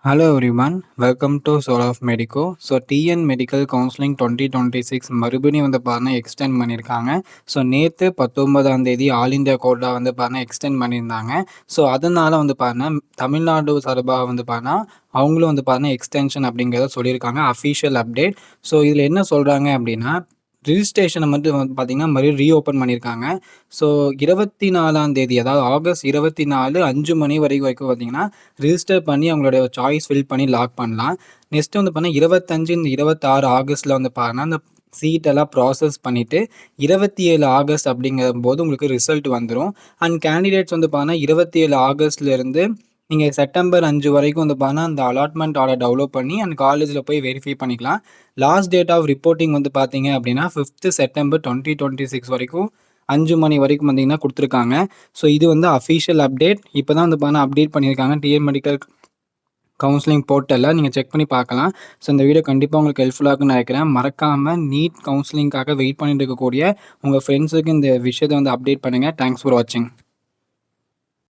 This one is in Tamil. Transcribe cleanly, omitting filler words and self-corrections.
Hello everyone, welcome to Soul of Medico. So TN medical counselling 2026 மறுபடியும் வந்து பார்த்தீங்கன்னா எக்ஸ்டெண்ட் பண்ணியிருக்காங்க. ஸோ நேற்று 19ஆம் தேதி ஆல் இந்தியா கோட்டா வந்து பார்த்தீங்கன்னா எக்ஸ்டெண்ட் பண்ணியிருந்தாங்க. ஸோ அதனால வந்து பார்த்தீங்கன்னா தமிழ்நாடு சார்பாக வந்து பார்த்தீங்கன்னா அவங்களும் வந்து பார்த்தீங்கன்னா எக்ஸ்டென்ஷன் அப்படிங்கிறத சொல்லியிருக்காங்க. Official update. ஸோ இதில் என்ன சொல்கிறாங்க அப்படின்னா ரிஜிஸ்ட்ரேஷனை மட்டும் வந்து பார்த்தீங்கன்னா மறுபடியும் ரீஓப்பன் பண்ணியிருக்காங்க. ஸோ 24ஆம் தேதி அதாவது ஆகஸ்ட் 24 5 மணி வரைக்கும் பார்த்தீங்கன்னா ரிஜிஸ்டர் பண்ணி அவங்களுடைய சாய்ஸ் ஃபில் பண்ணி லாக் பண்ணலாம். நெக்ஸ்ட் வந்து பார்த்தீங்கன்னா 25 இந்த 26 ஆகஸ்ட்டில் வந்து பார்த்தீங்கன்னா அந்த சீட்டெல்லாம் ப்ராசஸ் பண்ணிவிட்டு 27 ஆகஸ்ட் அப்படிங்கும்போது உங்களுக்கு ரிசல்ட் வந்துடும். அண்ட் கேண்டிடேட்ஸ் வந்து பார்த்தீங்கன்னா 27 ஆகஸ்ட்லேருந்து நீங்கள் செப்டம்பர் 5 வரைக்கும் வந்து பார்த்தீங்கன்னா அந்த அலாட்மெண்ட் ஆர்டர் டெவலப் பண்ணி அந்த காலேஜில் போய் வெரிஃபை பண்ணிக்கலாம். லாஸ்ட் டேட் ஆஃப் ரிப்போர்ட்டிங் வந்து பார்த்தீங்க அப்படின்னா 5th செப்டம்பர் 2026 வரைக்கும் 5 மணி வரைக்கும் பார்த்தீங்கன்னா கொடுத்துருக்காங்க. ஸோ இது வந்து அஃபீஷியல் அப்டேட். இப்போ தான் வந்து பார்த்தீங்கன்னா அப்டேட் பண்ணியிருக்காங்க டிஎன் மெடிக்கல் கவுன்சிலிங் போர்ட்டலில் நீங்கள் செக் பண்ணி பார்க்கலாம். ஸோ இந்த வீடியோ கண்டிப்பாக உங்களுக்கு ஹெல்ப்ஃபுல்லாக இருக்குன்னு நினைக்கிறேன். மறக்காமல் நீட் கவுன்சிலிங்காக வெயிட் பண்ணிட்டு இருக்கக்கூடிய உங்கள் ஃப்ரெண்ட்ஸுக்கு இந்த விஷயத்தை வந்து அப்டேட் பண்ணுங்கள். தேங்க்ஸ் ஃபார் வாட்சிங்.